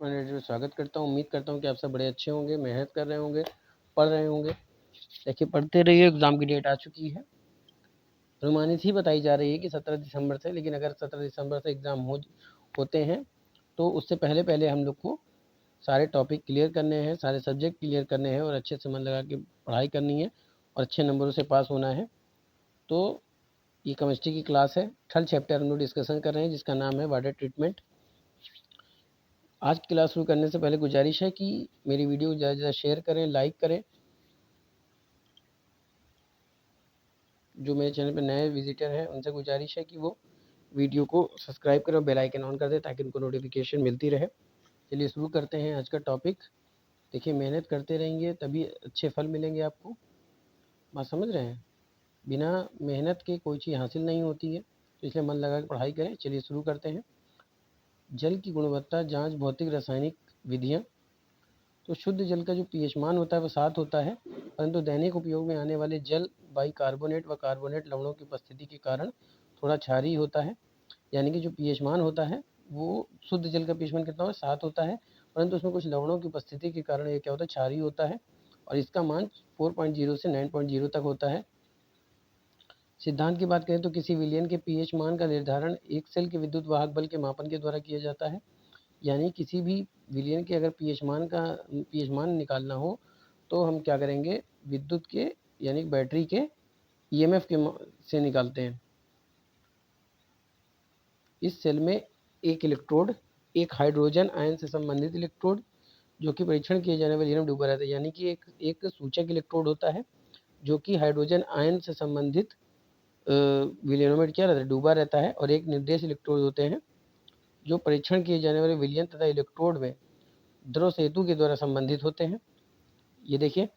मैं स्वागत करता हूँ। उम्मीद करता हूँ कि आप सब बड़े अच्छे होंगे, मेहनत कर रहे होंगे, पढ़ रहे होंगे। देखिए पढ़ते रहिए, एग्ज़ाम की डेट आ चुकी है। अनुमानित ही बताई जा रही है कि 17 दिसंबर से, लेकिन अगर 17 दिसंबर से एग्ज़ाम होते हैं तो उससे पहले हम लोग को सारे टॉपिक क्लियर करने हैं, सारे सब्जेक्ट क्लियर करने हैं और अच्छे से मन लगा के पढ़ाई करनी है और अच्छे नंबरों से पास होना है। तो ये केमिस्ट्री की क्लास है। थर्ड चैप्टर हम लोग डिस्कशन कर रहे हैं जिसका नाम है वाटर ट्रीटमेंट। आज की क्लास शुरू करने से पहले गुजारिश है कि मेरी वीडियो ज़्यादा से ज़्यादा शेयर करें, लाइक करें। जो मेरे चैनल पे नए विजिटर हैं उनसे गुजारिश है कि वो वीडियो को सब्सक्राइब करें और बेल आइकन ऑन कर दें ताकि उनको नोटिफिकेशन मिलती रहे। चलिए शुरू करते हैं आज का टॉपिक। देखिए मेहनत करते रहेंगे तभी अच्छे फल मिलेंगे आपको। बात समझ रहे हैं? बिना मेहनत के कोई चीज़ हासिल नहीं होती है, तो इसलिए मन लगा के पढ़ाई करें। चलिए शुरू करते हैं। जल की गुणवत्ता जाँच भौतिक रासायनिक विधियाँ। तो शुद्ध जल का जो पीएच मान होता है वो 7 होता है, परंतु दैनिक उपयोग में आने वाले जल बाइकार्बोनेट व कार्बोनेट लवणों की उपस्थिति के कारण थोड़ा क्षारीय होता है। यानी कि जो पीएच मान होता है वो शुद्ध जल का पीएच मान कितना होता है? 7 होता है, परंतु उसमें कुछ लवणों की उपस्थिति के कारण ये क्या होता है? क्षारीय होता है और इसका मान 4.0 से 9.0 तक होता है। सिद्धांत की बात करें तो किसी विलयन के पीएच मान का निर्धारण एक सेल के विद्युत वाहक बल के मापन के द्वारा किया जाता है। यानी किसी भी विलयन के अगर पीएच मान निकालना हो तो हम क्या करेंगे? विद्युत के यानी बैटरी के ईएमएफ के से निकालते हैं। इस सेल में एक इलेक्ट्रोड, एक हाइड्रोजन आयन से संबंधित इलेक्ट्रोड जो कि परीक्षण किए जाने वाले विलयन में डूबा रहता है। यानी कि एक सूचक इलेक्ट्रोड होता है जो कि हाइड्रोजन आयन से संबंधित विलयनों में क्या रहता है? डूबा रहता है। और एक निर्देश इलेक्ट्रोड होते हैं जो परीक्षण किए जाने वाले विलयन तथा इलेक्ट्रोड में द्रव सेतु के द्वारा संबंधित होते हैं। ये देखिए,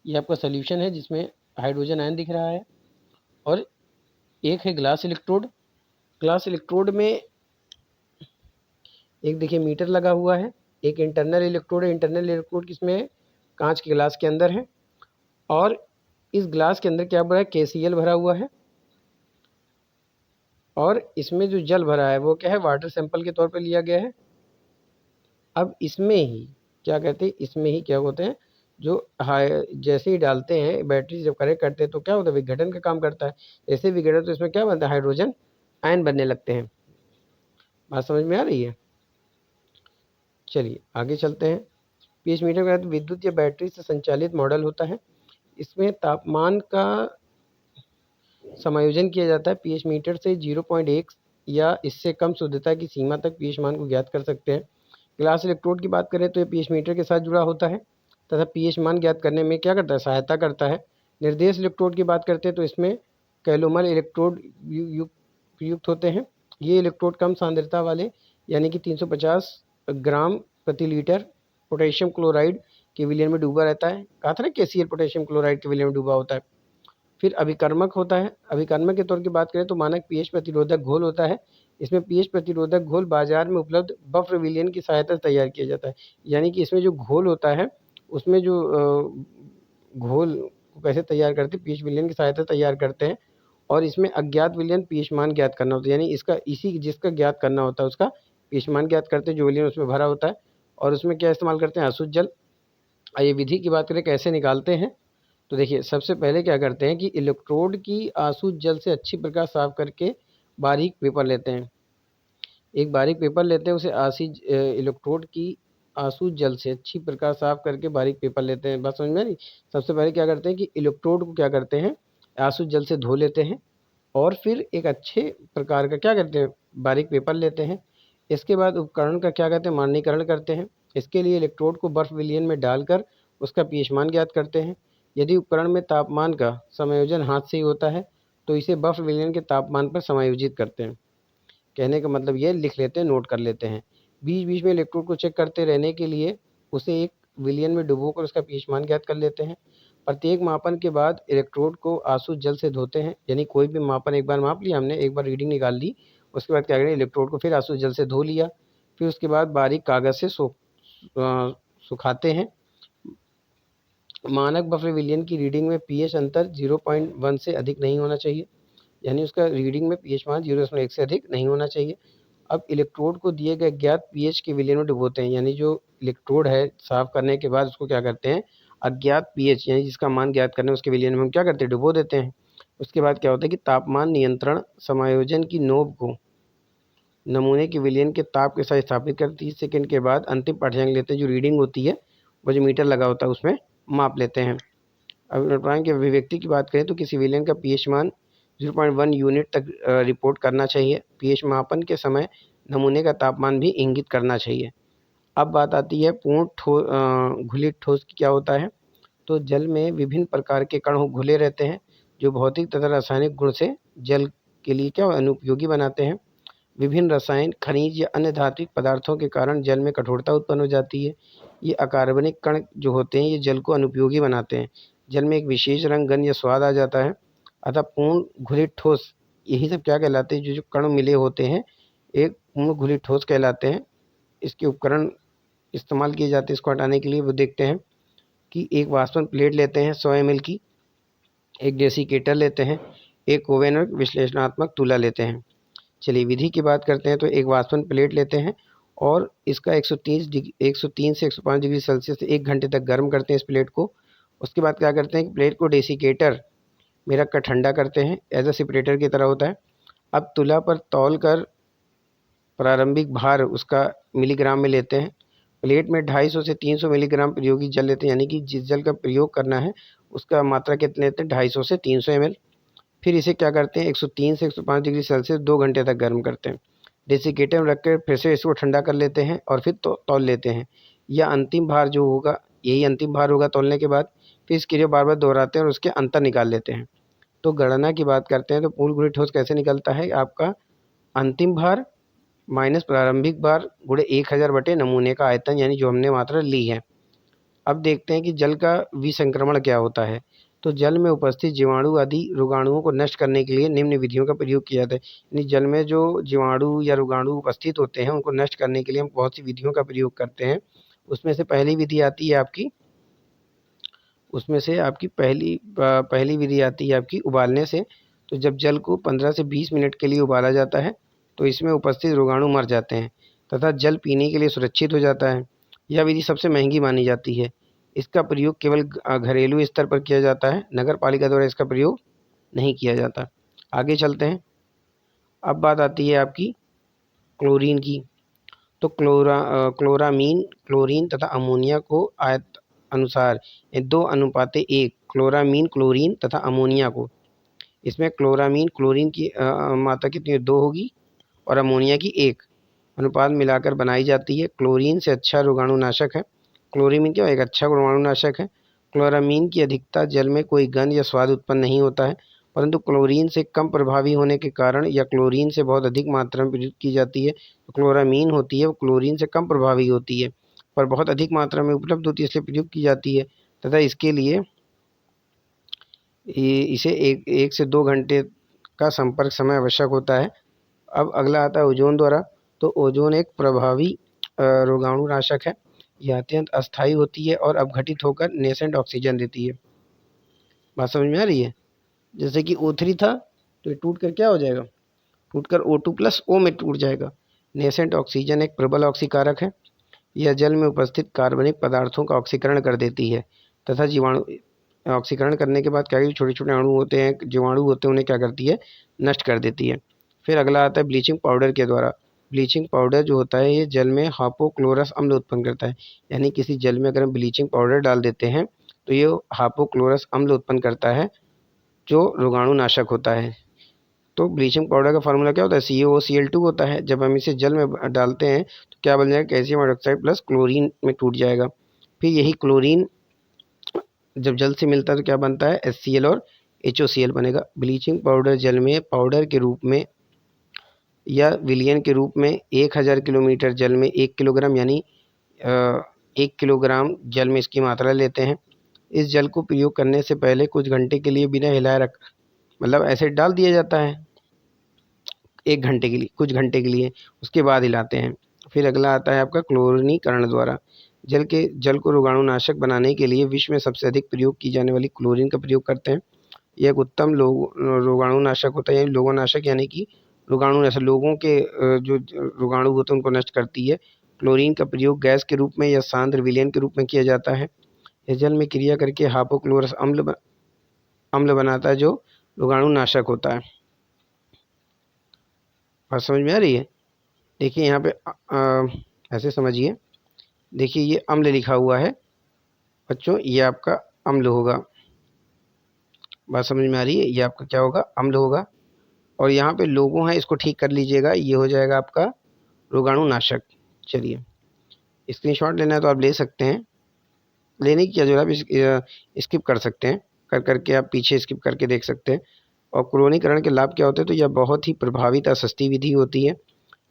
ये आपका सॉल्यूशन है जिसमें हाइड्रोजन आयन दिख रहा है और एक है ग्लास इलेक्ट्रोड। ग्लास इलेक्ट्रोड में एक देखिए मीटर लगा हुआ है, एक इंटरनल इलेक्ट्रोड है। इंटरनल इलेक्ट्रोड किसमें है? कांच के ग्लास के अंदर है और इस ग्लास के अंदर क्या भरा है? KCl भरा हुआ है और इसमें जो जल भरा है वो क्या है? वाटर सैंपल के तौर पे लिया गया है। अब इसमें ही क्या कहते हैं? इसमें ही क्या होते हैं? जो जैसे ही डालते हैं बैटरी जब कनेक्ट करते हैं तो क्या होता है? विघटन का काम करता है। ऐसे विघटन तो इसमें क्या बनता है? हाइड्रोजन आयन बनने लगते हैं। बात समझ में आ रही है? चलिए आगे चलते हैं। पीएच मीटर का विद्युत या बैटरी से संचालित मॉडल होता है। इसमें तापमान का समायोजन किया जाता है। पीएच मीटर से 0.1 या इससे कम शुद्धता की सीमा तक पीएच मान को ज्ञात कर सकते हैं। ग्लास इलेक्ट्रोड की बात करें तो ये पीएच मीटर के साथ जुड़ा होता है तथा पीएच मान ज्ञात करने में क्या करता है? सहायता करता है। निर्देश इलेक्ट्रोड की बात करते हैं तो इसमें कैलोमर इलेक्ट्रोड युक्त होते हैं। ये इलेक्ट्रोड कम सांद्रता वाले यानी कि 350 ग्राम प्रति लीटर पोटेशियम क्लोराइड के विलयन में डूबा रहता है। कहा था ना KCl पोटेशियम क्लोराइड के विलयन में डूबा होता है। फिर अभिकर्मक होता है। अभिकर्मक के तौर की बात करें तो मानक पीएच प्रतिरोधक घोल होता है। इसमें पीएच प्रतिरोधक घोल बाजार में उपलब्ध बफ्र विलयन की सहायता से तैयार किया जाता है। यानी कि इसमें जो घोल होता है उसमें जो घोल को कैसे तैयार करते हैं? पीएच विलयन की सहायता से तैयार करते हैं और इसमें अज्ञात विलयन पीएच मान ज्ञात करना होता है। यानी इसका जिसका ज्ञात करना होता है उसका पीएच मान ज्ञात करते हैं जो विलयन उसमें भरा होता है। और उसमें क्या इस्तेमाल करते हैं? अशुद्ध जल। आइए विधि की बात करें कैसे निकालते हैं। तो देखिए सबसे पहले क्या करते हैं कि इलेक्ट्रोड की आशुद्ध जल से अच्छी प्रकार साफ करके बारीक पेपर लेते हैं। एक बारीक पेपर लेते हैं, उसे इलेक्ट्रोड की आशुद्ध जल से अच्छी प्रकार साफ करके बारीक पेपर लेते हैं। बात समझ में आ रही? सबसे पहले क्या करते हैं कि इलेक्ट्रोड को क्या करते हैं? आशुद्ध जल से धो लेते हैं और फिर एक अच्छे प्रकार का क्या करते हैं? बारीक पेपर लेते हैं। इसके बाद उपकरण का क्या कहते हैं? मानकीकरण करते हैं। इसके लिए इलेक्ट्रोड को बर्फ विलयन में डालकर उसका पीएच मान ज्ञात करते हैं। यदि उपकरण में तापमान का समायोजन हाथ से ही होता है तो इसे बर्फ विलयन के तापमान पर समायोजित करते हैं। कहने का मतलब ये लिख लेते हैं, नोट कर लेते हैं। बीच बीच में इलेक्ट्रोड को चेक करते रहने के लिए उसे एक विलयन में डुबोकर उसका पीएच मान ज्ञात कर लेते हैं। प्रत्येक मापन के बाद इलेक्ट्रोड को आशुद्ध जल से धोते हैं। यानी कोई भी मापन एक बार माप लिया हमने, एक बार रीडिंग निकाल ली, उसके बाद क्या करें? इलेक्ट्रोड को फिर आशुद्ध जल से धो लिया। फिर उसके बाद बारीक कागज़ से सुखाते हैं। मानक बफर विलयन की रीडिंग में पीएच अंतर 0.1 से अधिक नहीं होना चाहिए। यानी उसका रीडिंग में पीएच मान 0.1 से अधिक नहीं होना चाहिए। अब इलेक्ट्रोड को दिए गए ज्ञात पीएच के विलयन में डुबोते हैं, यानी जो इलेक्ट्रोड है साफ करने के बाद उसको क्या करते हैं, अज्ञात पीएच यानी जिसका मान ज्ञात करना है उसके विलयन में हम क्या करते हैं, डुबो देते हैं। उसके बाद क्या होता है कि तापमान नियंत्रण समायोजन की नोब को नमूने के विलयन के ताप के साथ स्थापित कर 30 सेकंड के बाद अंतिम पाठ्यांक लेते हैं, जो रीडिंग होती है वो जो मीटर लगा होता है उसमें माप लेते हैं। अब इलेक्ट्रॉन के अभिव्यक्ति की बात करें तो किसी विलयन का पीएच मान 0.1 यूनिट तक रिपोर्ट करना चाहिए। पीएच मापन के समय नमूने का तापमान भी इंगित करना चाहिए। अब बात आती है पूर्ण घुलित ठोस की क्या होता है। तो जल में विभिन्न प्रकार के कण घुले रहते हैं जो भौतिक तथा रासायनिक गुण से जल के लिए क्या अनुपयोगी बनाते हैं। विभिन्न रसायन, खनिज या अन्य धात्विक पदार्थों के कारण जल में कठोरता उत्पन्न हो जाती है। ये अकार्बनिक कण जो होते हैं ये जल को अनुपयोगी बनाते हैं। जल में एक विशेष रंग, गंध या स्वाद आ जाता है। अतः पूर्ण घुलित ठोस यही सब क्या कहलाते हैं, जो कण मिले होते हैं एक पूर्ण घुलित ठोस कहलाते हैं। इसके उपकरण इस्तेमाल किए जाते हैं इसको हटाने के लिए। वो देखते हैं कि एक वाष्पन प्लेट लेते हैं 100 ml की, एक डेसीकेटर लेते हैं, एक ओवेन और विश्लेषणात्मक तुला लेते हैं। चलिए विधि की बात करते हैं। तो एक वाष्पन प्लेट लेते हैं और इसका 103 से 105 डिग्री सेल्सियस से 1 घंटे तक गर्म करते हैं इस प्लेट को। उसके बाद क्या करते हैं कि प्लेट को डेसीकेटर में रख कर ठंडा करते हैं, एज अ सेपरेटर की तरह होता है। अब तुला पर तौल कर प्रारंभिक भार उसका मिलीग्राम में लेते हैं। प्लेट में 250 से 300 मिलीग्राम प्रयोगी जल लेते हैं, यानी कि जिस जल का प्रयोग करना है उसका मात्रा कितने लेते हैं, 250 से 300 ml। फिर इसे क्या करते हैं 103 से 105 डिग्री सेल्सियस 2 घंटे तक गर्म करते हैं। डेसीकेटर में रखकर फिर से इसको ठंडा कर लेते हैं और फिर तौल लेते हैं। यह अंतिम भार जो होगा यही अंतिम भार होगा तौलने के बाद। फिर इस क्रिया बार बार दोहराते हैं और उसके अंतर निकाल लेते हैं। तो गणना की बात करते हैं तो पूर्ण घुलित ठोस कैसे निकलता है, आपका अंतिम भार माइनस प्रारंभिक भार गुणे 1000 बटे नमूने का आयतन, यानी जो हमने मात्रा ली है। अब देखते हैं कि जल का विसंक्रमण क्या होता है। तो जल में उपस्थित जीवाणु आदि रोगाणुओं को नष्ट करने के लिए निम्न विधियों का प्रयोग किया जाता है। यानी जल में जो जीवाणु या रोगाणु उपस्थित होते हैं उनको नष्ट करने के लिए हम बहुत सी विधियों का प्रयोग करते हैं। उसमें से पहली विधि आती है आपकी पहली विधि आती है आपकी उबालने से। तो जब जल को 15 से 20 मिनट के लिए उबाला जाता है तो इसमें उपस्थित रोगाणु मर जाते हैं तथा जल पीने के लिए सुरक्षित हो जाता है। यह विधि सबसे महंगी मानी जाती है। इसका प्रयोग केवल घरेलू स्तर पर किया जाता है, नगर पालिका द्वारा इसका प्रयोग नहीं किया जाता। आगे चलते हैं। अब बात आती है आपकी क्लोरीन की। तो क्लोरामीन, क्लोरीन तथा अमोनिया को आयत अनुसार 2:1 क्लोरामीन, क्लोरीन तथा अमोनिया को, इसमें क्लोरामीन क्लोरीन की मात्रा कितनी 2 होगी और अमोनिया की 1 अनुपात मिलाकर बनाई जाती है। क्लोरीन से अच्छा रोगाणुनाशक है। क्लोरीन क्या एक अच्छा रोगाणुनाशक है। क्लोरामीन की अधिकता जल में कोई गंध या स्वाद उत्पन्न नहीं होता है, परंतु क्लोरीन से कम प्रभावी होने के कारण या क्लोरीन से बहुत अधिक मात्रा में प्रयुक्त की जाती है। तो क्लोरामीन होती है वो क्लोरीन से कम प्रभावी होती है पर बहुत अधिक मात्रा में उपलब्ध होती है, इसलिए प्रयुक्त की जाती है तथा इसके लिए इसे 1 से 2 घंटे का संपर्क समय आवश्यक होता है। अब अगला आता है ओजोन द्वारा। तो ओजोन एक प्रभावी रोगाणुनाशक है। यह अत्यंत अस्थायी होती है और अपघटित होकर नेसेंट ऑक्सीजन देती है। बात समझ में आ रही है। जैसे कि O3 था तो ये टूट कर क्या हो जाएगा, टूट कर O2+O में टूट जाएगा। नेसेंट ऑक्सीजन एक प्रबल ऑक्सीकारक है। यह जल में उपस्थित कार्बनिक पदार्थों का ऑक्सीकरण कर देती है तथा जीवाणु ऑक्सीकरण करने के बाद क्या छोटे छोटे अणु होते हैं, जीवाणु होते हैं, उन्हें क्या करती है, नष्ट कर देती है। फिर अगला आता है ब्लीचिंग पाउडर के द्वारा। ब्लीचिंग पाउडर जो होता है ये जल में हाइपोक्लोरस अम्ल उत्पन्न करता है। यानी किसी जल में अगर हम ब्लीचिंग पाउडर डाल देते हैं तो ये हाइपोक्लोरस अम्ल उत्पन्न करता है जो रोगाणुनाशक होता है। तो ब्लीचिंग पाउडर का फार्मूला क्या होता है, CaOCl2 होता है। जब हम इसे जल में डालते हैं तो क्या बन जाएगा, कैल्शियम हाइड्रोक्साइड प्लस क्लोरीन में टूट जाएगा। फिर यही क्लोरीन जब जल से मिलता है तो क्या बनता है, HCl और HOCl बनेगा। ब्लीचिंग पाउडर जल में पाउडर के रूप में या विलयन के रूप में 1000 किलोमीटर जल में 1 किलोग्राम यानी 1 किलोग्राम जल में इसकी मात्रा लेते हैं। इस जल को प्रयोग करने से पहले कुछ घंटे के लिए बिना हिलाए रख मतलब ऐसे डाल दिया जाता है 1 घंटे के लिए, कुछ घंटे के लिए, उसके बाद हिलाते हैं। फिर अगला आता है आपका क्लोरीनीकरण द्वारा। जल को रोगाणुनाशक बनाने के लिए विश्व में सबसे अधिक प्रयोग की जाने वाली क्लोरीन का प्रयोग करते हैं। यह एक उत्तम रोगाणुनाशक होता है, लोगोनाशक यानी कि रोगाणु ऐसे लोगों के जो रोगाणु होते हैं उनको नष्ट करती है। क्लोरीन का प्रयोग गैस के रूप में या सांद्र विलयन के रूप में किया जाता है। यह जल में क्रिया करके हाइपोक्लोरस अम्ल बनाता है जो रोगाणु नाशक होता है। बात समझ में आ रही है? देखिए यहाँ पे ऐसे समझिए, देखिए ये अम्ल लिखा हुआ है बच्चों, ये आपका अम्ल होगा। बात समझ में आ रही है? ये आपका क्या होगा? अम्ल होगा। और यहाँ पे लोगो हैं, इसको ठीक कर लीजिएगा, ये हो जाएगा आपका रोगाणु नाशक। चलिए, स्क्रीनशॉट लेना है तो आप ले सकते हैं, लेने की क्या जरूरत है, आप स्किप कर सकते हैं, कर करके आप पीछे स्किप करके देख सकते हैं। और क्लोरीकरण के लाभ क्या होते हैं? तो यह बहुत ही प्रभावी तथा सस्ती विधि होती है।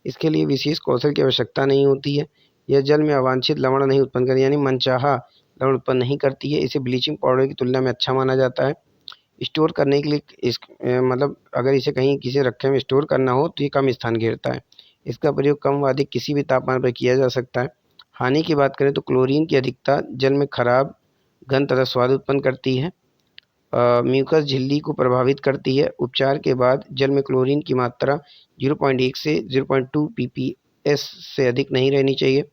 इसके लिए विशेष कौशल की आवश्यकता नहीं होती है। यह जल में अवांछित लवण नहीं उत्पन्न करती, यानी मनचाहा लवण उत्पन्न नहीं करती है। इसे ब्लीचिंग पाउडर की तुलना में अच्छा माना जाता है। स्टोर करने के लिए मतलब अगर इसे कहीं किसी रखे में स्टोर करना हो तो ये कम स्थान घेरता है। इसका प्रयोग कम व अधिक किसी भी तापमान पर किया जा सकता है। हानि की बात करें तो क्लोरीन की अधिकता जल में खराब गंध तथा स्वाद उत्पन्न करती है। म्यूकस झिल्ली को प्रभावित करती है। उपचार के बाद जल में क्लोरीन की मात्रा 0.1 से 0.2 ppS से अधिक नहीं रहनी चाहिए।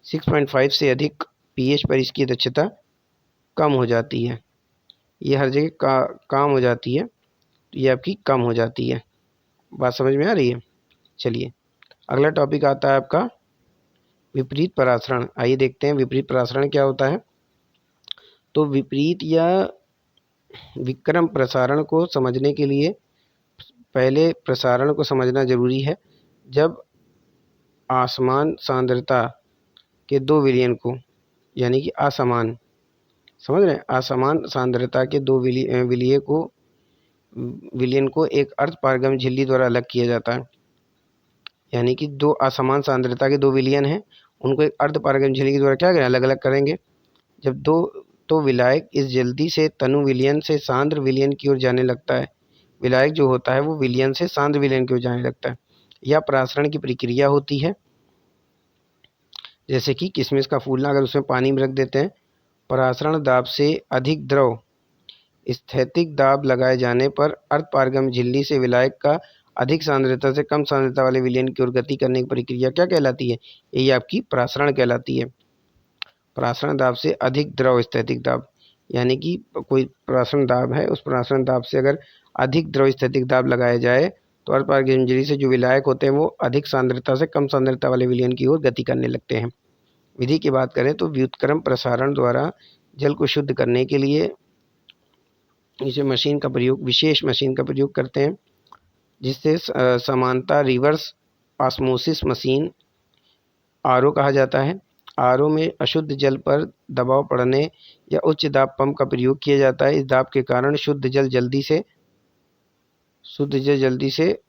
6.5 से अधिक pH पर इसकी दक्षता कम हो जाती है। ये हर जगह काम हो जाती है, तो ये आपकी कम हो जाती है। बात समझ में आ रही है? चलिए, अगला टॉपिक आता है आपका विपरीत परासरण। आइए देखते हैं विपरीत परासरण क्या होता है। तो विपरीत या विक्रम प्रसारण को समझने के लिए पहले प्रसारण को समझना जरूरी है। जब असमान सांद्रता के दो विलयन को, यानी कि असमान, समझ रहे हैं, असमान सांद्रता के दो विलयन को एक अर्ध पारगम्य झिल्ली द्वारा अलग किया जाता है। यानी कि दो असमान सांद्रता के दो विलयन हैं, उनको एक अर्ध पारगम्य झिल्ली के द्वारा क्या करें? अलग अलग करेंगे। जब दो तो विलायक इस जल्दी से तनु विलयन से सांद्र विलयन की ओर जाने लगता है। विलायक जो होता है वो विलयन से सांद्र विलयन की ओर जाने लगता है। यह परासरण की प्रक्रिया होती है। जैसे कि किशमिश का फूलना, अगर उसमें पानी में रख देते हैं, परासरण दाब से अधिक द्रव स्थैतिक दाब लगाए जाने पर अर्ध पारगम्य झिल्ली से विलायक का अधिक सांद्रता से कम सांद्रता वाले विलयन की ओर गति करने की प्रक्रिया क्या कहलाती है? यही आपकी परासरण कहलाती है। परासरण दाब से अधिक द्रव स्थैतिक दाब, यानी कि कोई परासरण दाब है, उस परासरण दाब से अगर अधिक द्रव स्थैतिक दाब लगाया जाए तो अर्ध पारगम्य झिल्ली से जो विलायक होते हैं वो अधिक सांद्रता से कम सांद्रता वाले विलयन की ओर गति करने लगते हैं। विधि की बात करें तो व्युत्क्रम प्रसारण द्वारा जल को शुद्ध करने के लिए इसे विशेष मशीन का प्रयोग करते हैं, जिससे समानता रिवर्स ऑस्मोसिस मशीन आरओ कहा जाता है। आरओ में अशुद्ध जल पर दबाव पड़ने या उच्च दाब पंप का प्रयोग किया जाता है। इस दाब के कारण शुद्ध जल जल्दी से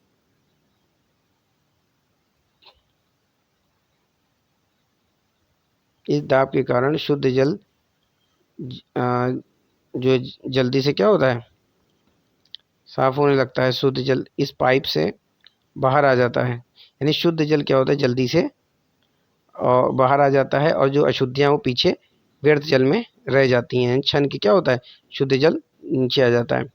इस दाब के कारण शुद्ध जल जो जल्दी से क्या होता है? साफ होने लगता है। शुद्ध जल इस पाइप से बाहर आ जाता है। यानी शुद्ध जल क्या होता है? जल्दी से बाहर आ जाता है, और जो अशुद्धियां वो पीछे व्यर्थ जल में रह जाती हैं। क्षण की क्या होता है? शुद्ध जल नीचे आ जाता है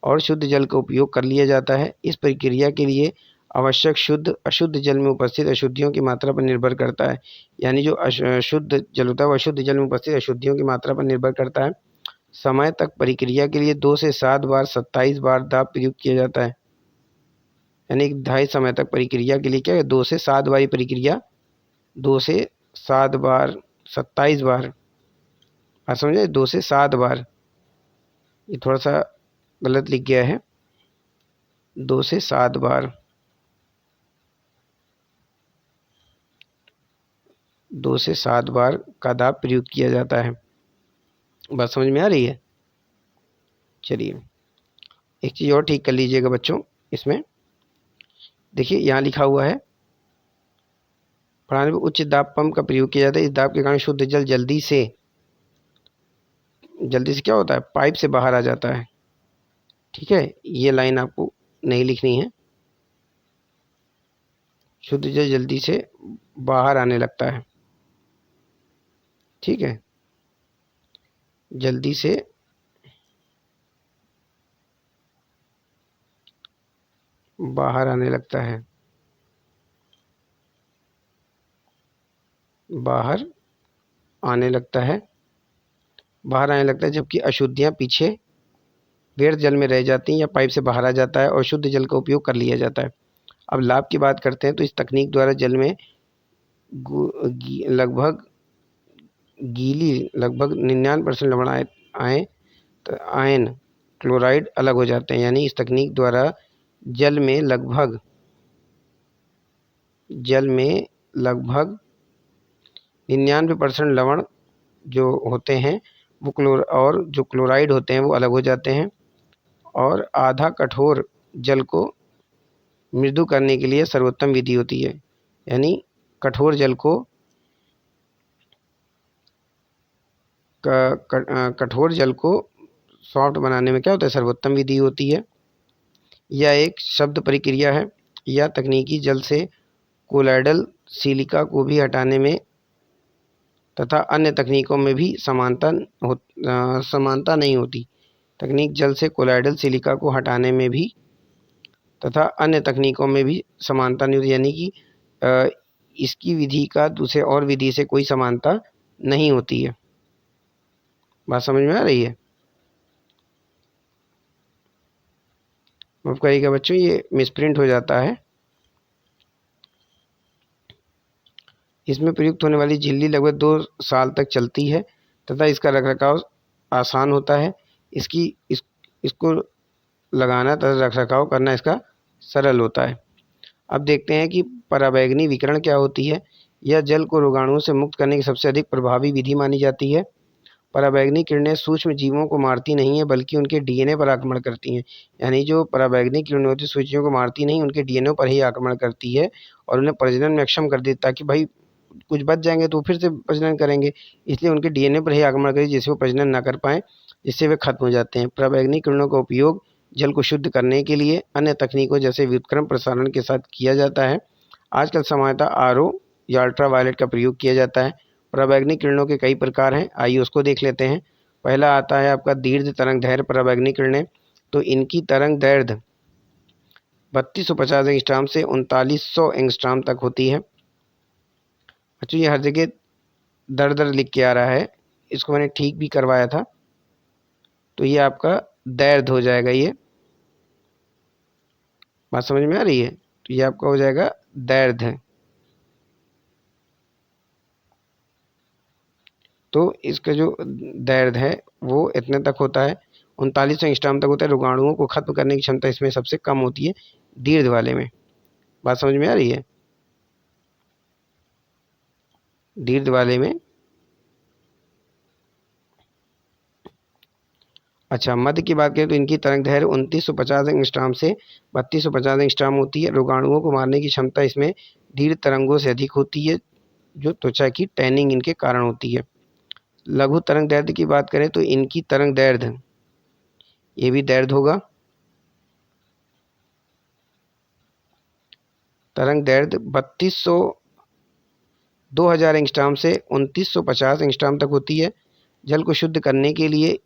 और शुद्ध जल का उपयोग कर लिया जाता है। इस प्रक्रिया के लिए आवश्यक शुद्ध अशुद्ध जल में उपस्थित अशुद्धियों की मात्रा पर निर्भर करता है। यानी जो शुद्ध जल होता है वो अशुद्ध जल में उपस्थित अशुद्धियों की मात्रा पर निर्भर करता है। समय तक प्रक्रिया के लिए 2 से 7 बार 27 बार दाब प्रयुक्त किया जाता है। यानी ढाई समय तक प्रक्रिया के लिए क्या है? 2 से 7 बार प्रक्रिया, 2 से 7 बार 27 बार, आप समझे? 2 से 7 बार, ये थोड़ा सा गलत लिख गया है। 2 से 7 बार, 2 से 7 बार का दाब प्रयुक्त किया जाता है। बात समझ में आ रही है? चलिए, एक चीज़ और ठीक कर लीजिएगा बच्चों। इसमें देखिए यहाँ लिखा हुआ है प्रणाली में उच्च दाब पंप का प्रयोग किया जाता है। इस दाब के कारण शुद्ध जल जल्दी से क्या होता है? पाइप से बाहर आ जाता है। ठीक है, ये लाइन आपको नहीं लिखनी है। शुद्ध जल जल्दी से बाहर आने लगता है। ठीक है, जल्दी से बाहर आने लगता है, बाहर आने लगता है, बाहर आने लगता है, जबकि अशुद्धियाँ पीछे व्यर्थ जल में रह जाती हैं या पाइप से बाहर आ जाता है और शुद्ध जल का उपयोग कर लिया जाता है। अब लाभ की बात करते हैं तो इस तकनीक द्वारा जल में लगभग गीली लगभग 99% लवण आयन क्लोराइड अलग हो जाते हैं। यानी इस तकनीक द्वारा जल में लगभग 99% लवण जो होते हैं वो जो क्लोराइड होते हैं वो अलग हो जाते हैं, और आधा कठोर जल को मृदु करने के लिए सर्वोत्तम विधि होती है। यानी कठोर जल को कठोर जल को सॉफ्ट बनाने में क्या होता है, सर्वोत्तम विधि होती है। यह एक शब्द प्रक्रिया है। यह तकनीकी जल से कोलाइडल सिलिका को भी हटाने में तथा अन्य तकनीकों में भी समानता नहीं होती। तकनीक जल से कोलाइडल सिलिका को हटाने में भी तथा अन्य तकनीकों में भी समानता नहीं होती। यानी कि इसकी विधि का दूसरे और विधि से कोई समानता नहीं होती है। बात समझ में आ रही है? माफ करिएगा बच्चों, ये मिसप्रिंट हो जाता है। इसमें प्रयुक्त होने वाली झिल्ली लगभग 2 साल तक चलती है तथा इसका रखरखाव आसान होता है। इसको लगाना तथा रखरखाव करना इसका सरल होता है। अब देखते हैं कि पराबैंगनी विकिरण क्या होती है। यह जल को रोगाणुओं से मुक्त करने की सबसे अधिक प्रभावी विधि मानी जाती है। पराबैंगनी किरणें सूक्ष्म जीवों को मारती नहीं है बल्कि उनके डीएनए पर आक्रमण करती हैं। यानी जो पराबैंगनी किरणें होती है सूक्ष्म जीवों को मारती नहीं, उनके डीएनए पर ही आक्रमण करती है और उन्हें प्रजनन में अक्षम कर देती, ताकि भाई कुछ बच जाएंगे तो फिर से प्रजनन करेंगे, इसलिए उनके डीएनए पर ही आक्रमण करें जिससे वो प्रजनन ना कर पाएँ, जिससे वे खत्म हो जाते हैं। पराबैंगनी किरणों का उपयोग जल को शुद्ध करने के लिए अन्य तकनीकों जैसे व्युत्क्रम प्रसारण के साथ किया जाता है। आजकल सामान्यतः आरओ या अल्ट्रावायलेट का प्रयोग किया जाता है। पराबैंगनी किरणों के कई प्रकार हैं, आइए उसको देख लेते हैं। पहला आता है आपका दीर्घ तरंग दैर्घ्य पराबैंगनी किरणें। तो इनकी तरंग दैर्घ्य 3250 एंगस्ट्रॉम से 3900 एंगस्ट्रॉम तक होती है। अच्छा, ये हर जगह दर दर लिख के आ रहा है, इसको मैंने ठीक भी करवाया था। तो ये आपका दैर्घ्य हो जाएगा। ये बात समझ में आ रही है? तो ये आपका हो जाएगा दैर्घ्य। तो इसका जो दैर्घ्य है वो इतने तक होता है, 3900 एंगस्ट्रॉम तक होता है। रोगाणुओं को खत्म करने की क्षमता इसमें सबसे कम होती है दीर्घ वाले में। बात समझ में आ रही है? दीर्घ वाले में। अच्छा, मध्य की बात करें तो इनकी तरंग दैर्घ्य 2950 एंगस्ट्रॉम से 3250 एंगस्ट्रॉम होती है। रोगाणुओं को मारने की क्षमता इसमें दीर्घ तरंगों से अधिक होती है, जो त्वचा की टैनिंग इनके कारण होती है। लघु तरंग दैर्घ्य की बात करें तो इनकी तरंग दैर्घ्य, ये भी दैर्घ्य होगा, तरंग दैर्घ्य 2000 एंगस्ट्रॉम से 2950 एंगस्ट्रॉम तक होती है। जल को शुद्ध करने के लिए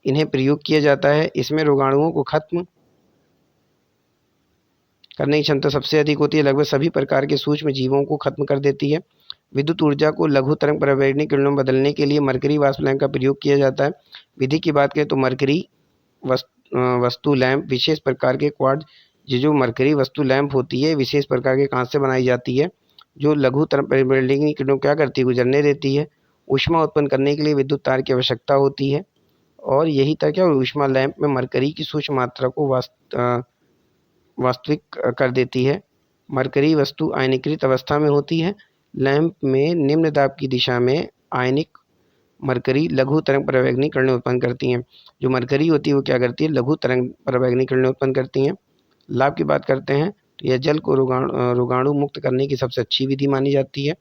इन्हें प्रयोग किया जाता है। इसमें रोगाणुओं को खत्म करने की क्षमता सबसे अधिक होती है, लगभग सभी प्रकार के सूक्ष्म जीवों को खत्म कर देती है। विद्युत ऊर्जा को लघु तरंग पराबैंगनी किरणों में बदलने के लिए मरकरी वाष्प लैंप का प्रयोग किया जाता है। विधि की बात करें तो मरकरी वस्तु लैंप विशेष प्रकार के क्वार्ट्ज, जो मरकरी वस्तु लैंप होती है विशेष प्रकार के कांच से बनाई जाती है, जो लघु तरंग पराबैंगनी किरणों क्या करती है, गुजरने देती है। ऊष्मा उत्पन्न करने के लिए विद्युत तार की आवश्यकता होती है, और यही तक है, और ऊष्मा लैंप में मरकरी की सूक्ष्म मात्रा को वास्तविक कर देती है। मरकरी वस्तु आयनीकृत अवस्था में होती है। लैंप में निम्न दाब की दिशा में आयनिक मरकरी लघु तरंग पराबैंगनी किरणें उत्पन्न करती हैं। जो मरकरी होती है वो क्या करती है, लघु तरंग पराबैंगनी किरणें उत्पन्न करती हैं। लाभ की बात करते हैं तो यह जल को रोगाणु मुक्त करने की सबसे अच्छी विधि मानी जाती है।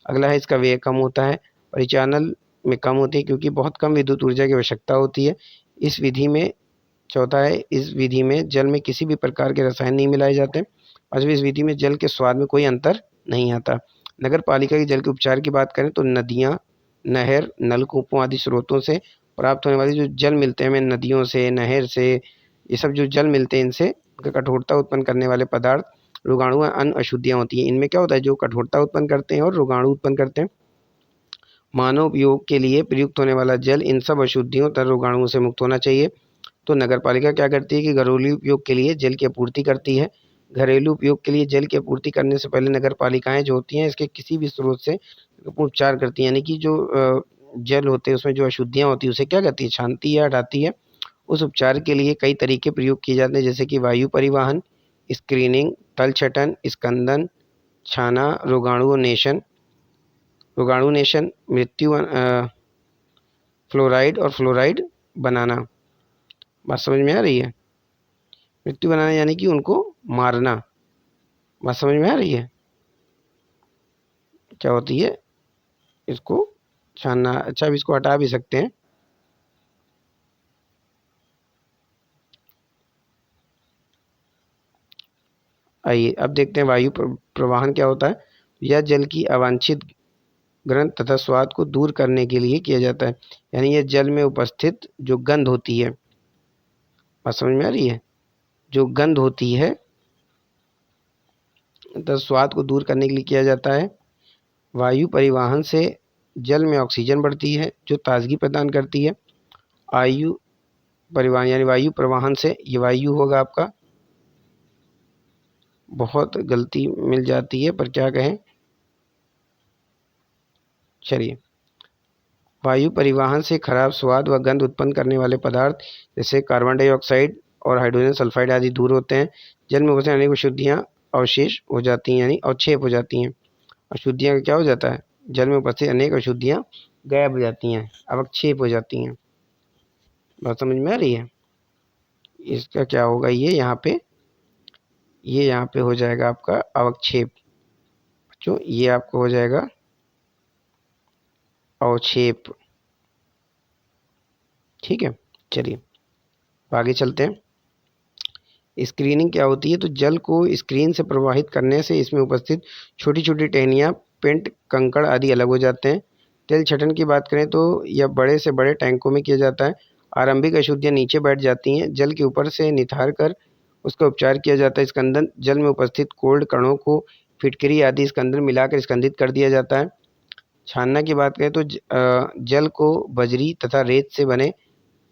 अगला है इसका व्यय कम होता है, परिचालन में कम होती है क्योंकि बहुत कम विद्युत ऊर्जा की आवश्यकता होती है इस विधि में। चौथा है, इस विधि में जल में किसी भी प्रकार के रसायन नहीं मिलाए जाते। पांचवी, इस विधि में जल के स्वाद में कोई अंतर नहीं आता। नगर पालिका के जल के उपचार की बात करें तो नदियाँ, नहर, नलकूपों आदि स्रोतों से प्राप्त होने वाले जो जल मिलते हैं हमें, नदियों से, नहर से, ये सब जो जल मिलते हैं इनसे कठोरता उत्पन्न करने वाले पदार्थ रोगाणु व अन्य अशुद्धियाँ होती हैं। इनमें क्या होता है, जो कठोरता उत्पन्न करते हैं और रोगाणु उत्पन्न करते हैं। मानव उपयोग के लिए प्रयुक्त होने वाला जल इन सब अशुद्धियों तथा रोगाणुओं से मुक्त होना चाहिए। तो नगर पालिका क्या करती है कि घरेलू उपयोग के लिए जल की आपूर्ति करती है। घरेलू उपयोग के लिए जल की आपूर्ति करने से पहले नगर पालिकाएं जो होती हैं इसके किसी भी स्रोत से उपचार करती हैं, यानी कि जो जल होते हैं उसमें जो अशुद्धियाँ होती हैं उसे क्या करती है, छानती है, हटाती है। उस उपचार के लिए कई तरीके प्रयोग किए जाते हैं, जैसे कि वायु परिवहन, स्क्रीनिंग, तलछटन, स्कंदन, छाना, रोगाणुनेशन, फ्लोराइड और फ्लोराइड बनाना। बात समझ में आ रही है? मृत्यु बनाना यानी कि उनको मारना। बात समझ में आ रही है? क्या होती है, इसको छानना। अच्छा, अब इसको हटा भी सकते हैं। आइए अब देखते हैं वायु प्रवाहन क्या होता है। यह जल की अवांछित गंध तथा स्वाद को दूर करने के लिए किया जाता है, यानी यह जल में उपस्थित जो गंध होती है, बात समझ में आ रही है, जो गंध होती है तथा स्वाद को दूर करने के लिए किया जाता है। वायु परिवहन से जल में ऑक्सीजन बढ़ती है जो ताजगी प्रदान करती है। वायु परिवहन यानी वायु प्रवाहन से, ये वायु होगा आपका, बहुत गलती मिल जाती है पर क्या कहें, चलिए। वायु परिवहन से खराब स्वाद व गंध उत्पन्न करने वाले पदार्थ जैसे कार्बन डाइऑक्साइड और हाइड्रोजन सल्फाइड आदि दूर होते हैं। जल में उपस्थित अनेक अशुद्धियाँ अवशेष हो जाती हैं, यानी अवक्षेप हो जाती हैं। अशुद्धियाँ क्या हो जाता है, जल में उपस्थित अनेक अशुद्धियाँ गायब हो जाती हैं, अवक्षेप हो जाती हैं। बात समझ में आ रही है? इसका क्या होगा, ये यहाँ पे हो जाएगा आपका अवक्षेप। बच्चों ये आपको हो जाएगा अवक्षेप। ठीक है, चलिए आगे चलते हैं। स्क्रीनिंग क्या होती है, तो जल को स्क्रीन से प्रवाहित करने से इसमें उपस्थित छोटी छोटी टहनियाँ, पेंट, कंकड़ आदि अलग हो जाते हैं। तेल छटन की बात करें तो यह बड़े से बड़े टैंकों में किया जाता है। आरंभिक अशुद्धियाँ नीचे बैठ जाती हैं, जल के ऊपर से निथार कर उसका उपचार किया जाता है। स्कंदन, जल में उपस्थित कोल्ड कणों को फिटकरी आदि स्कंदन मिलाकर स्कंदित कर दिया जाता है। छानना की बात करें तो जल को बजरी तथा रेत से बने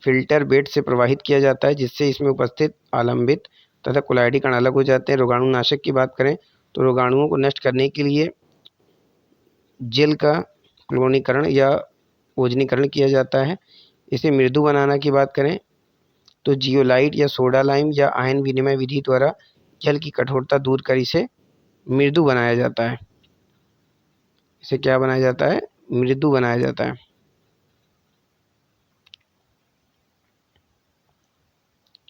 फिल्टर बेड से प्रवाहित किया जाता है, जिससे इसमें उपस्थित आलंबित तथा कोलाइडी कण अलग हो जाते हैं। रोगाणुनाशक की बात करें तो रोगाणुओं को नष्ट करने के लिए जल का क्लोरीकरण या ओजनीकरण किया जाता है। इसे मृदु बनाना की बात करें तो जियोलाइट या सोडा लाइम या आयन विनिमय विधि द्वारा जल की कठोरता दूर कर इसे मृदु बनाया जाता है। इसे क्या बनाया जाता है, मृदु बनाया जाता है।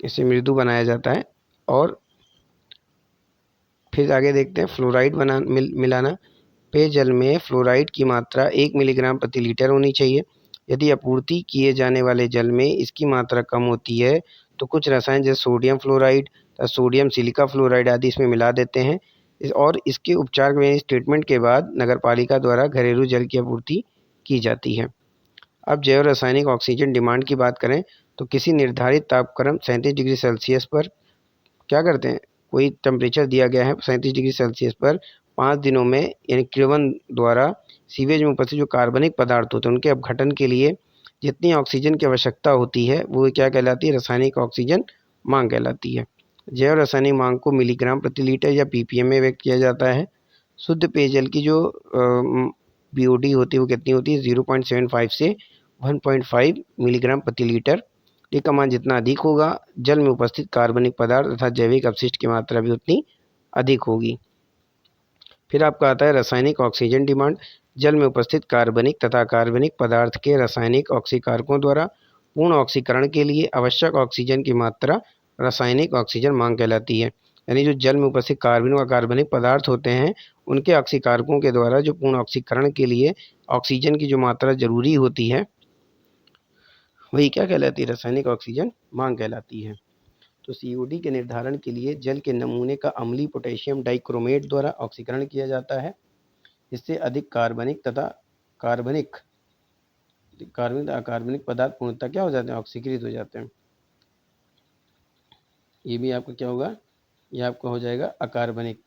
इसे मृदु बनाया जाता है। और फिर आगे देखते हैं फ्लोराइड मिलाना। पेयजल में फ्लोराइड की मात्रा 1 मिलीग्राम प्रति लीटर होनी चाहिए। यदि आपूर्ति किए जाने वाले जल में इसकी मात्रा कम होती है तो कुछ रसायन जैसे सोडियम फ्लोराइड या सोडियम सिलिका फ्लोराइड आदि इसमें मिला देते हैं। और इसके उपचार में इस ट्रीटमेंट के बाद नगर पालिका द्वारा घरेलू जल की आपूर्ति की जाती है। अब जैव रासायनिक ऑक्सीजन डिमांड की बात करें तो किसी निर्धारित तापक्रम 37 डिग्री सेल्सियस पर क्या करते हैं, कोई टेम्परेचर दिया गया है 37 डिग्री सेल्सियस पर 5 दिनों में, यानी क्रिवन द्वारा सीवेज में उपस्थित जो कार्बनिक पदार्थ होते हैं उनके अपघटन के लिए जितनी ऑक्सीजन की आवश्यकता होती है वो क्या कहलाती है, रासायनिक ऑक्सीजन मांग कहलाती है। जैव रासायनिक मांग को मिलीग्राम प्रति लीटर या पीपीएम में व्यक्त किया जाता है। शुद्ध पेयजल की जो बीओडी होती है वो कितनी होती है, 0.75 से 1.5 मिलीग्राम प्रति लीटर। ये का मान जितना अधिक होगा जल में उपस्थित कार्बनिक पदार्थ तथा जैविक अपशिष्ट की मात्रा भी उतनी अधिक होगी। फिर आपका आता है रासायनिक ऑक्सीजन डिमांड। जल में उपस्थित कार्बनिक तथा कार्बनिक पदार्थ के रासायनिक ऑक्सीकारकों द्वारा पूर्ण ऑक्सीकरण के लिए आवश्यक ऑक्सीजन की मात्रा रासायनिक ऑक्सीजन मांग कहलाती है। यानी जो जल में उपस्थित कार्बन व कार्बनिक पदार्थ होते हैं उनके ऑक्सीकारकों के द्वारा जो पूर्ण ऑक्सीकरण के लिए ऑक्सीजन की जो मात्रा जरूरी होती है वही क्या कहलाती है, रासायनिक ऑक्सीजन मांग कहलाती है। तो सीओडी के निर्धारण के लिए जल के नमूने का अम्लीय पोटेशियम डाइक्रोमेट द्वारा ऑक्सीकरण किया जाता है। इससे अधिक कार्बनिक तथा कार्बनिक अकार्बनिक पदार्थ पूर्णतः क्या हो जाते हैं, ऑक्सीकृत हो जाते हैं। ये भी आपका क्या होगा, यह आपका हो जाएगा अकार्बनिक।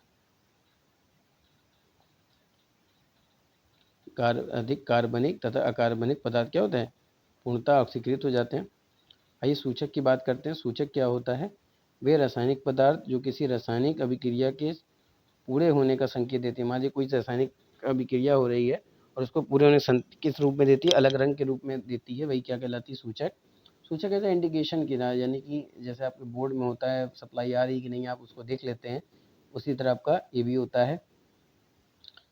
अधिक कार्बनिक तथा अकार्बनिक पदार्थ क्या होते हैं, पूर्णतः ऑक्सीकृत हो जाते हैं। आइए सूचक की बात करते हैं। सूचक क्या होता है, वे रासायनिक पदार्थ जो किसी रासायनिक अभिक्रिया के पूरे होने का संकेत देते हैं। मान लीजिए कोई रासायनिक अभिक्रिया हो रही है और उसको पूरे होने किस रूप में देती है, अलग रंग के रूप में देती है, वही क्या कहलाती है, सूचक। सूचक ऐसा इंडिकेशन की ना, यानी कि जैसे आपके बोर्ड में होता है सप्लाई आ रही कि नहीं, आप उसको देख लेते हैं, उसी तरह आपका ये भी होता है।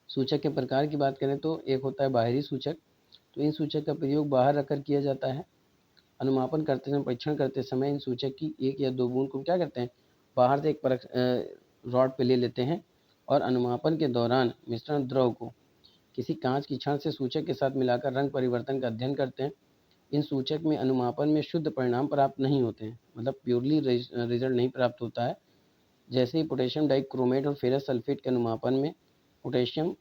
सूचक के प्रकार की बात करें तो एक होता है बाहरी सूचक। तो इन सूचक का प्रयोग बाहर रखकर किया जाता है। अनुमापन करते समय, परीक्षण करते समय इन सूचक की 1 या 2 बूंद को क्या करते हैं, बाहर से एक परख रॉड पे ले लेते हैं और अनुमापन के दौरान मिश्रण द्रव को किसी कांच की छड़ से सूचक के साथ मिलाकर रंग परिवर्तन का अध्ययन करते हैं। इन सूचक में अनुमापन में शुद्ध परिणाम प्राप्त नहीं होते हैं, मतलब प्योरली रिजल्ट नहीं प्राप्त होता है। जैसे ही पोटेशियम डाइक्रोमेट और फेरस सल्फेट के अनुमापन में पोटेशियम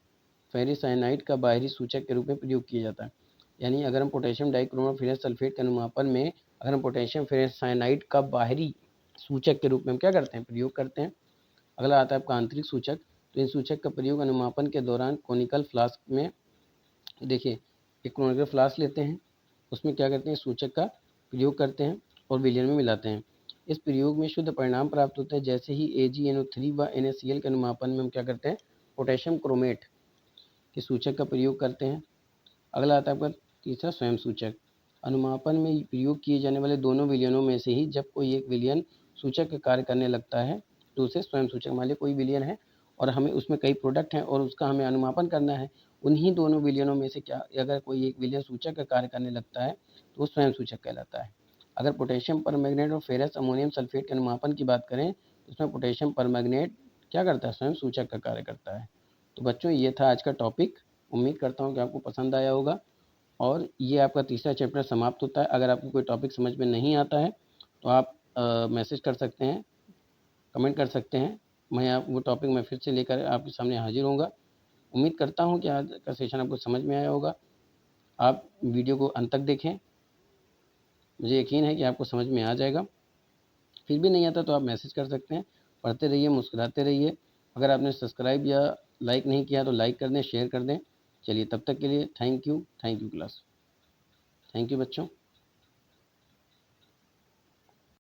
फेरिसाइनाइड का बाहरी सूचक के रूप में प्रयोग किया जाता है। यानी अगर हम पोटेशियम डाइक्रोमेट और फेरस सल्फेट के अनुमापन में अगर हम पोटेशियम फेरिसाइनाइड का बाहरी सूचक के रूप में हम क्या करते हैं, प्रयोग करते हैं। अगला आता है आपका आंतरिक सूचक। तो इन सूचक का प्रयोग अनुमापन के दौरान कोनिकल फ्लास्क में, देखिए एक कोनिकल फ्लास्क लेते हैं, उसमें क्या करते हैं, सूचक का प्रयोग करते हैं और विलयन में मिलाते हैं। इस प्रयोग में शुद्ध परिणाम प्राप्त होते हैं। जैसे ही AgNO3 व NaCl के अनुमापन में हम क्या करते हैं, पोटेशियम क्रोमेट के सूचक का प्रयोग करते हैं। अगला आता है आपका तीसरा स्वयं सूचक। अनुमापन में प्रयोग किए जाने वाले दोनों विलयनों में से ही जब कोई एक विलयन सूचक का कार्य करने लगता है तो उसे स्वयं सूचक। मान लीजिए कोई विलयन है और हमें उसमें कई प्रोडक्ट हैं और उसका हमें अनुमापन करना है, उन्हीं दोनों विलयनों में से क्या अगर कोई एक विलयन सूचक का कार्य करने लगता है तो वो स्वयं सूचक कहलाता है। अगर पोटेशियम परमैंगनेट और फेरस अमोनियम सल्फेट के अनुमापन की बात करें तो उसमें पोटेशियम परमैंगनेट क्या करता है, स्वयं सूचक का कार्य करता है। तो बच्चों ये था आज का टॉपिक। उम्मीद करता हूँ कि आपको पसंद आया होगा और ये आपका तीसरा चैप्टर समाप्त होता है। अगर आपको कोई टॉपिक समझ में नहीं आता है तो आप मैसेज कर सकते हैं, कमेंट कर सकते हैं। वो टॉपिक मैं फिर से लेकर आपके सामने हाजिर होऊंगा। उम्मीद करता हूँ कि आज का सेशन आपको समझ में आया होगा। आप वीडियो को अंत तक देखें, मुझे यकीन है कि आपको समझ में आ जाएगा। फिर भी नहीं आता तो आप मैसेज कर सकते हैं। पढ़ते रहिए, मुस्कुराते रहिए। अगर आपने सब्सक्राइब या लाइक नहीं किया तो लाइक कर दें, शेयर कर दें। चलिए तब तक के लिए thank you class. Thank you बच्चों।